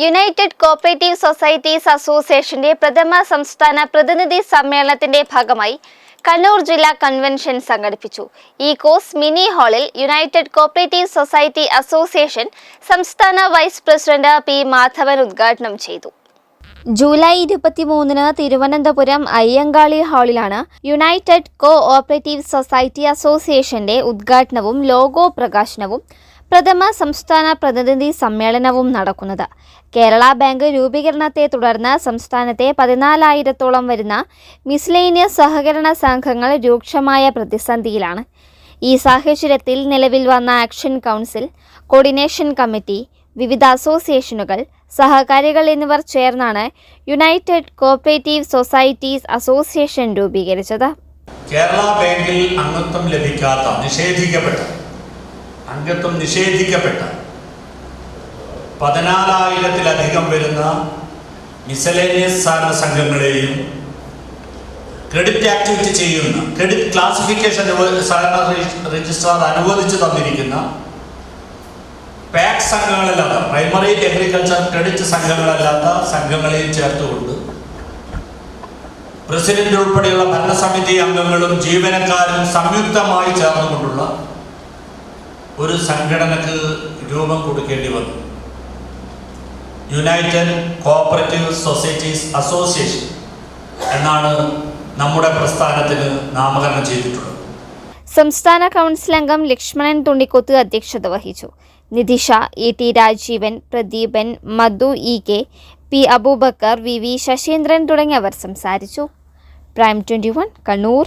United cooperative societies അസോസിയേഷന്റെ പ്രഥമ സംസ്ഥാന പ്രതിനിധി സമ്മേളനത്തിന്റെ ഭാഗമായി കണ്ണൂർ ജില്ലാ കൺവെൻഷൻ സംഘടിപ്പിച്ചു. ഈക്കോസ് മിനി ഹാളിൽ യുണൈറ്റഡ് കോഓപ്പറേറ്റീവ് സൊസൈറ്റി അസോസിയേഷൻ സംസ്ഥാന വൈസ് പ്രസിഡന്റ് പി മാധവൻ ഉദ്ഘാടനം ചെയ്തു. ജൂലൈ 23-ന് തിരുവനന്തപുരം അയ്യങ്കാളി ഹാളിലാണ് യുണൈറ്റഡ് കോഓപ്പറേറ്റീവ് സൊസൈറ്റി അസോസിയേഷന്റെ ഉദ്ഘാടനവും ലോഗോ പ്രകാശനവും പ്രഥമ സംസ്ഥാന പ്രതിനിധി സമ്മേളനവും നടക്കുന്നത്. കേരള ബാങ്ക് രൂപീകരണത്തെ തുടർന്ന് സംസ്ഥാനത്തെ 14,000-ഓളം വരുന്ന മിസ്ലേനിയസ് സഹകരണ സംഘങ്ങൾ രൂക്ഷമായ പ്രതിസന്ധിയിലാണ്. ഈ സാഹചര്യത്തിൽ നിലവിൽ വന്ന ആക്ഷൻ കൗൺസിൽ, കോർഡിനേഷൻ കമ്മിറ്റി, വിവിധ അസോസിയേഷനുകൾ, സഹകാരികൾ എന്നിവർ ചേർന്നാണ് യുണൈറ്റഡ് കോഓപ്പറേറ്റീവ് സൊസൈറ്റീസ് അസോസിയേഷൻ രൂപീകരിച്ചത്. കേരള ബാങ്കിൽ അംഗത്വം നിഷേധിക്കപ്പെട്ട 14,000-ലധികം വരുന്ന മിസലേനിയസ് സഹകരണ സംഘങ്ങളെയും ക്രെഡിറ്റ് ആക്ടിവിറ്റി ചെയ്യുന്ന ക്രെഡിറ്റ് ക്ലാസിഫിക്കേഷൻ സഹകരണ രജിസ്ട്രാർ അനുവദിച്ചു തന്നിരിക്കുന്ന പാക് സംഘങ്ങളല്ലാത്ത പ്രൈമറി അഗ്രികൾച്ചർ ക്രെഡിറ്റ് സംഘങ്ങളല്ലാത്ത സംഘങ്ങളെയും ചേർത്തുകൊണ്ട് പ്രസിഡന്റ് ഉൾപ്പെടെയുള്ള ഭരണസമിതി അംഗങ്ങളും ജീവനക്കാരും സംയുക്തമായി ചേർന്നുകൊണ്ടുള്ള ഒരു സംഘടനക്ക് രൂപം കൊടുക്കേണ്ടി വന്നു. യുണൈറ്റഡ് കോഓപ്പറേറ്റീവ് സൊസൈറ്റീസ് അസോസിയേഷൻ എന്നാണ് നമ്മുടെ പ്രസ്ഥാനത്തിന് നാമകരണം ചെയ്തിട്ടുള്ളത്. സംസ്ഥാന കൗൺസിൽ അംഗം ലക്ഷ്മണൻ തുണ്ടിക്കൊത്ത് അധ്യക്ഷത വഹിച്ചു. Nidhisha, E T. Rajeevan, Pradeepan, Madhu E K., P. Abubakar, V. Saseendran തുടങ്ങിയവർ സംസാരിച്ചു. പ്രൈം 21 കണ്ണൂർ.